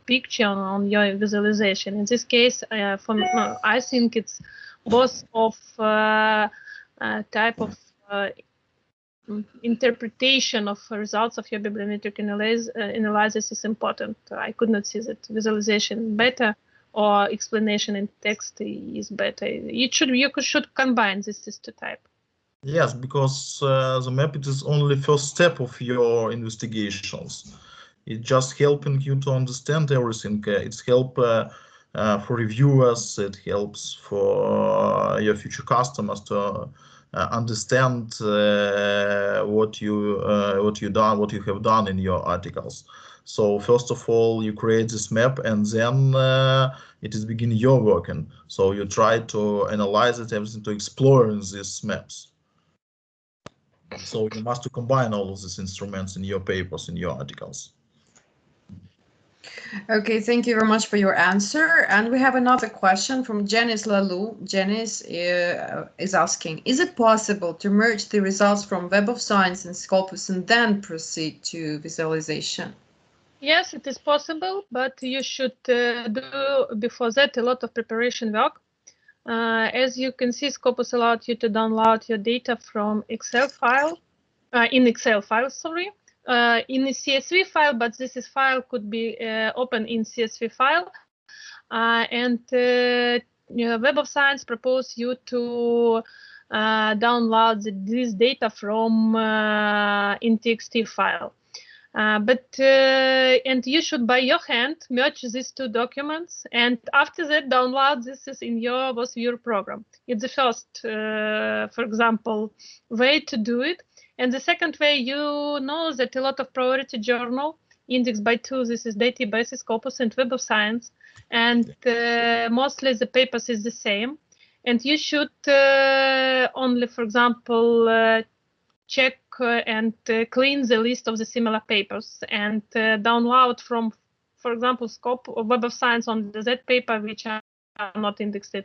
Speaker 2: picture on your visualization. In this case, I think it's both of type of interpretation of results of your bibliometric analysis is important. I could not see that visualization better or explanation in text is better. You should combine these two types.
Speaker 3: Yes, because the map is only first step of your investigations. It's just helping you to understand everything. It's help for reviewers. It helps for your future customers to understand what you have done in your articles. So first of all, you create this map, and then it is begin your work. And so you try to analyze it, everything to explore in these maps. So you must combine all of these instruments in your papers, in your articles.
Speaker 1: Okay, thank you very much for your answer. And we have another question from Janice Lalou. Janice is asking, is it possible to merge the results from Web of Science and Scopus and then proceed to visualization?
Speaker 2: Yes, it is possible, but you should do before that a lot of preparation work. As you can see, Scopus allowed you to download your data from Excel file, in a CSV file, but this file could be open in CSV file. And Web of Science propose you to download this data from in TXT file. And you should by your hand merge these two documents, and after that download this is in your viewer program. It's the first, for example, way to do it. And the second way, you know that a lot of priority journal indexed by two, this is databases, Scopus and Web of Science, and mostly the papers is the same. And you should only, for example, check and clean the list of the similar papers and download from, for example, Scope or Web of Science on that paper which are are not indexed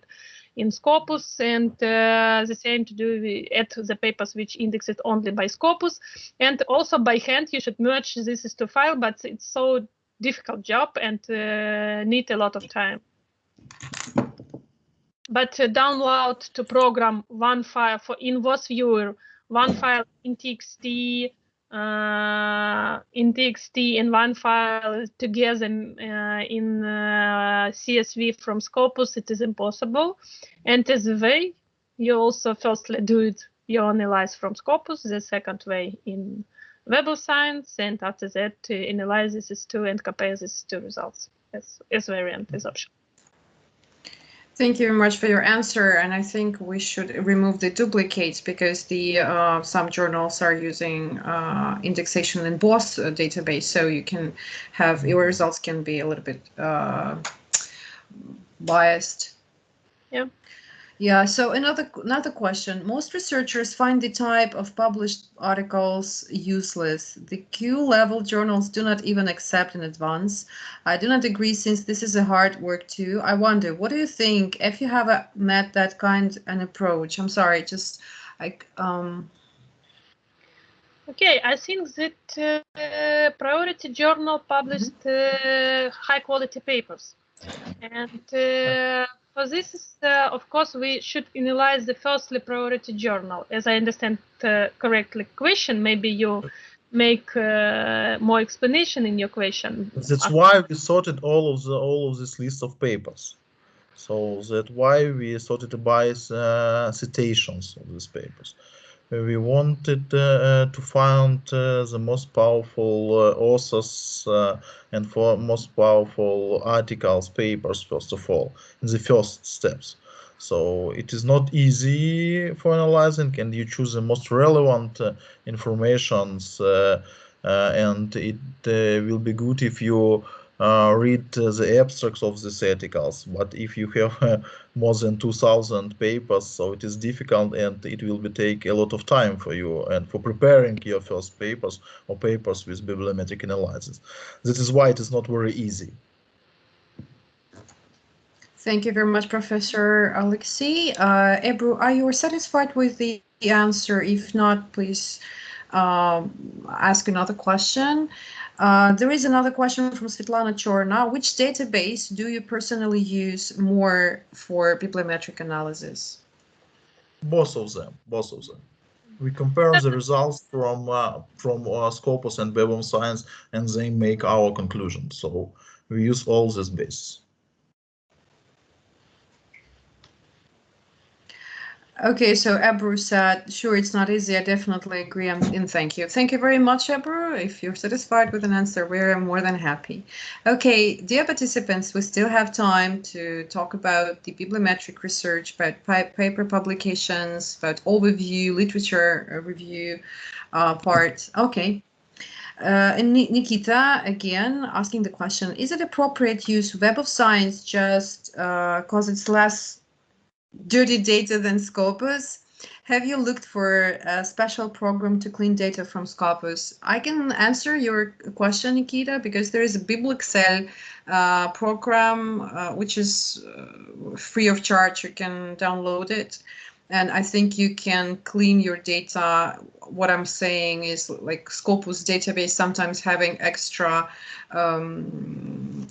Speaker 2: in Scopus, and the same to do at the papers which indexed only by Scopus. And also by hand, you should merge these two files, but it's so difficult job and need a lot of time. But download to program one file for invoice viewer, one file in TXT, and one file together in CSV from Scopus. It is impossible. And as a way, you also firstly do it, you analyze from Scopus, the second way in Web of Science, and after that analyze these two and compare these two results as variant, as option.
Speaker 1: Thank you very much for your answer, and I think we should remove the duplicates because the some journals are using indexation in BOSS database, so you can have your results can be a little bit biased.
Speaker 2: Yeah.
Speaker 1: Yeah. So another question: most researchers find the type of published articles useless. The Q-level journals do not even accept in advance. I do not agree, since this is a hard work too. I wonder, what do you think if you have met that kind of an approach? I'm sorry, just like
Speaker 2: Okay, I think that priority journal published high quality papers, and for this, of course, we should analyze the firstly priority journal. As I understand correctly, question, maybe you make more explanation in your question.
Speaker 3: That's why we sorted all of this list of papers. So that's why we sorted by citations of these papers. We wanted to find the most powerful authors and for most powerful articles, papers, first of all, in the first steps. So it is not easy for analyzing, and you choose the most relevant informations, and it will be good if you read the abstracts of these articles. But if you have more than 2,000 papers, so it is difficult, and it will take a lot of time for you and for preparing your first papers or papers with bibliometric analysis. This is why it is not very easy.
Speaker 1: Thank you very much, Professor Oleksii. Ebru, are you satisfied with the answer? If not, please ask another question. There is another question from Svetlana Chorna. Which database do you personally use more for bibliometric analysis?
Speaker 3: Both of them. We compare the results from Scopus and Web of Science, and they make our conclusion. So we use all these bases.
Speaker 1: Okay, so Ebru said, sure, it's not easy. I definitely agree, and thank you. Thank you very much, Ebru. If you're satisfied with an answer, we're more than happy. Okay, dear participants, we still have time to talk about the bibliometric research, about paper publications, about overview, literature review part. Okay. And Nikita, again, asking the question, is it appropriate to use Web of Science just because it's less dirty data than Scopus? Have you looked for a special program to clean data from Scopus? I can answer your question, Nikita, because there is a Bibliometric program which is free of charge. You can download it, and I think you can clean your data. What I'm saying is, like, Scopus database sometimes having extra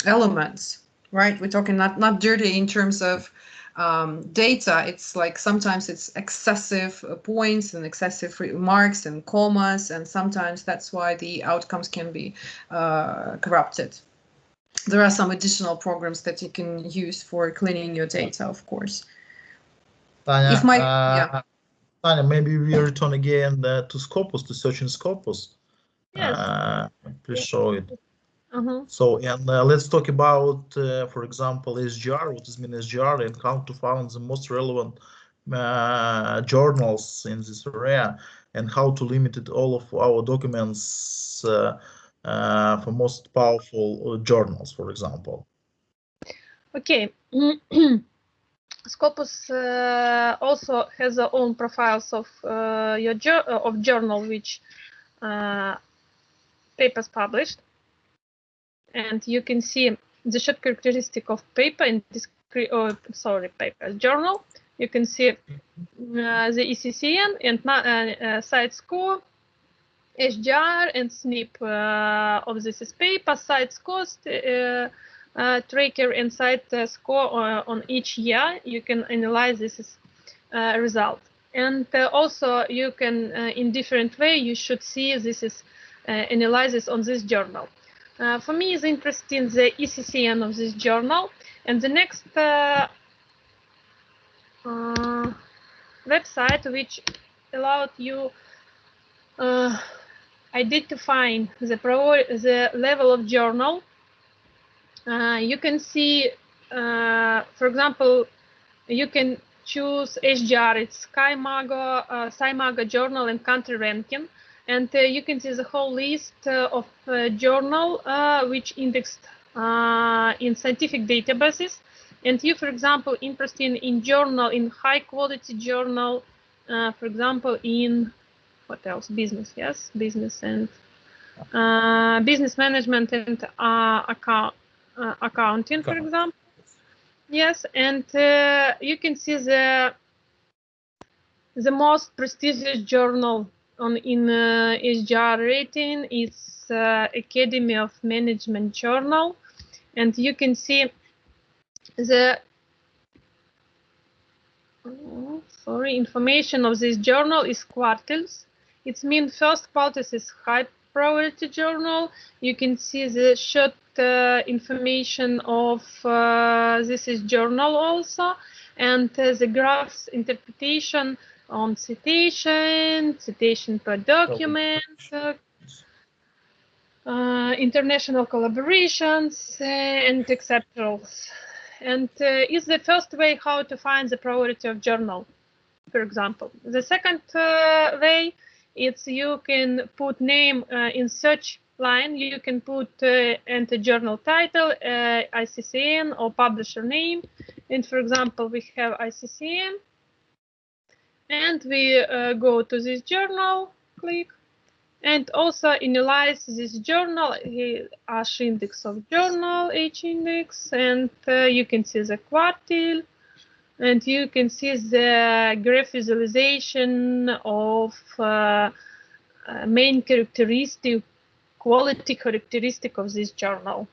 Speaker 1: elements, right? We're talking not dirty in terms of data. It's like sometimes it's excessive points and excessive remarks and commas, and sometimes that's why the outcomes can be corrupted. There are some additional programs that you can use for cleaning your data, of course.
Speaker 3: Tanya, Tanya, maybe we return again to Scopus, to search in Scopus.
Speaker 2: Yes.
Speaker 3: Please show it.
Speaker 2: Uh-huh.
Speaker 3: So, and let's talk about, for example, SGR, what is mean SGR, and how to find the most relevant journals in this area, and how to limit it all of our documents for most powerful journals, for example.
Speaker 2: Okay. Scopus also has their own profiles of journal which papers published. And you can see the short characteristic of paper and journal. You can see the ECCN and site score, SGR and SNP of this paper, site score tracker and site score on each year. You can analyze this result. And also you can, in different way, you should see this is analysis on this journal. For me, it's interesting the ECCN of this journal. And the next website which allowed you identifying the level of journal. You can see, for example, you can choose HGR, it's SciMago journal and country ranking, and you can see the whole list of journal which indexed in scientific databases. And you, for example, interested in journal, in high quality journal, for example, in what else? Business, yes, business and business management and accounting, for example. Yes, and you can see the most prestigious journal in HGR rating is Academy of Management Journal, and you can see the information of this journal is quartiles. It means first quartile is high priority journal. You can see the short information of this is journal also, and the graphs interpretation on citation per document, international collaborations, and etc. And is the first way how to find the priority of journal, for example. The second way, it's you can put name in search line. You can put enter journal title, ICCN or publisher name. And for example, we have ICCN, and we go to this journal, click, and also analyze this journal, H index of journal, H index, and you can see the quartile, and you can see the graph visualization of main characteristic, quality characteristic of this journal.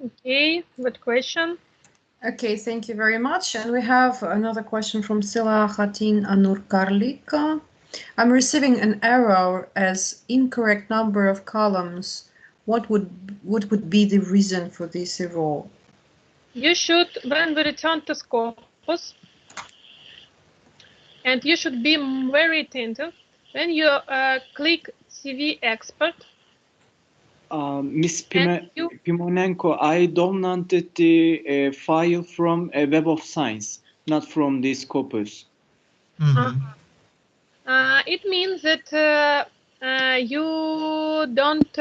Speaker 2: Okay, good question.
Speaker 1: Okay, thank you very much. And we have another question from Selahattin Anurkarlik. I'm receiving an error as incorrect number of columns. What would be the reason for this error?
Speaker 2: You should, when we return to Scopus, and you should be very attentive when you click CV expert.
Speaker 4: Ms. Pimonenko, I downloaded the file from Web of Science, not from the Scopus.
Speaker 3: Mm-hmm.
Speaker 2: It means that you don't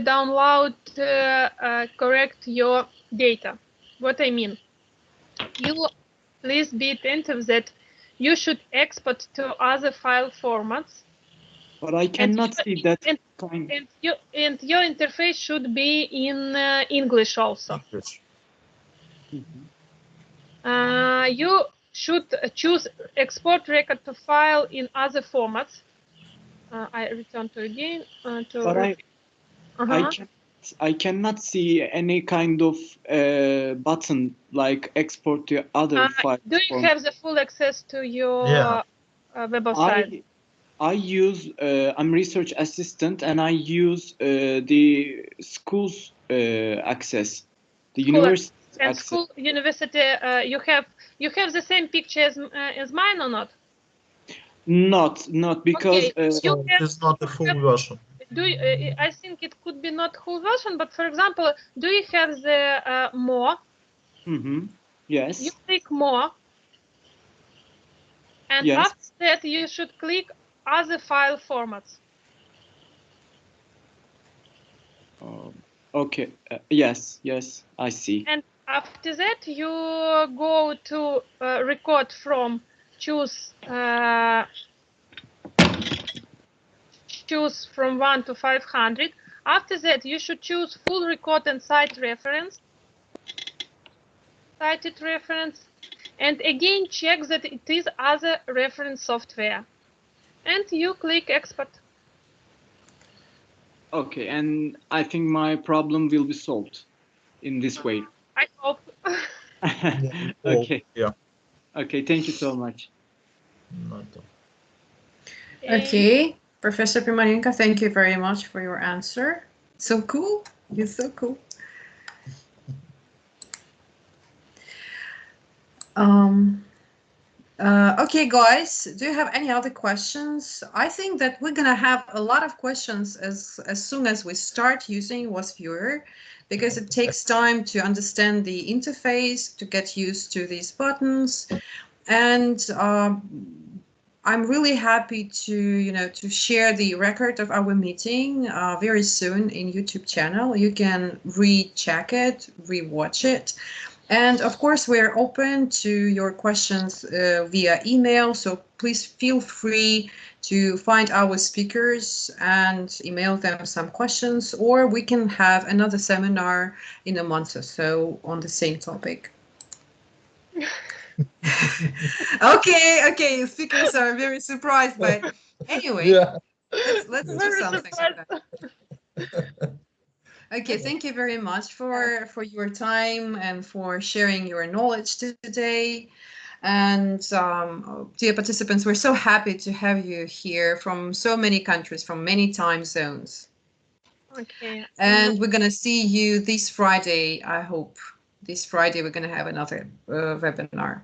Speaker 2: download correct your data. What I mean, you please be attentive that you should export to other file formats.
Speaker 4: But I cannot see that.
Speaker 2: And your interface should be in English also.
Speaker 4: Mm-hmm.
Speaker 2: You should choose export record to file in other formats. I return to again.
Speaker 4: But I cannot see any kind of button like export to other files.
Speaker 2: Do you have the full access to your web site?
Speaker 4: I use, I'm research assistant, and I use the school's access, the university access.
Speaker 2: School, university, you have the same picture as mine or not?
Speaker 4: Not because
Speaker 2: okay.
Speaker 3: It's not the full version.
Speaker 2: I think it could be not whole version, but for example, do you have the more?
Speaker 4: Mm-hmm. Yes.
Speaker 2: You click more, and
Speaker 4: yes.
Speaker 2: after that you should click other file formats.
Speaker 4: Okay. Yes, I see.
Speaker 2: And after that you go to record from, choose choose from 1 to 500. After that, you should choose full record and cite reference, cited reference, and again check that it is other reference software. And you click export.
Speaker 4: Okay, and I think my problem will be solved in this way.
Speaker 2: I hope.
Speaker 4: Okay.
Speaker 3: Yeah.
Speaker 4: Okay, thank you so much.
Speaker 1: Okay, Professor Pimonenko, thank you very much for your answer. So cool. You're so cool. Okay, guys, do you have any other questions? I think that we're gonna have a lot of questions as soon as we start using WASP Viewer, because it takes time to understand the interface, to get used to these buttons, and I'm really happy to share the record of our meeting very soon in YouTube channel. You can recheck it, rewatch it. And of course, we're open to your questions via email, so please feel free to find our speakers and email them some questions, or we can have another seminar in a month or so on the same topic. Okay, speakers are very surprised, but anyway,
Speaker 3: yeah.
Speaker 1: let's do something like that. Okay, thank you very much for your time and for sharing your knowledge today. And dear participants, we're so happy to have you here from so many countries, from many time zones.
Speaker 2: Okay.
Speaker 1: And we're going to see you this Friday, I hope. This Friday, we're going to have another webinar.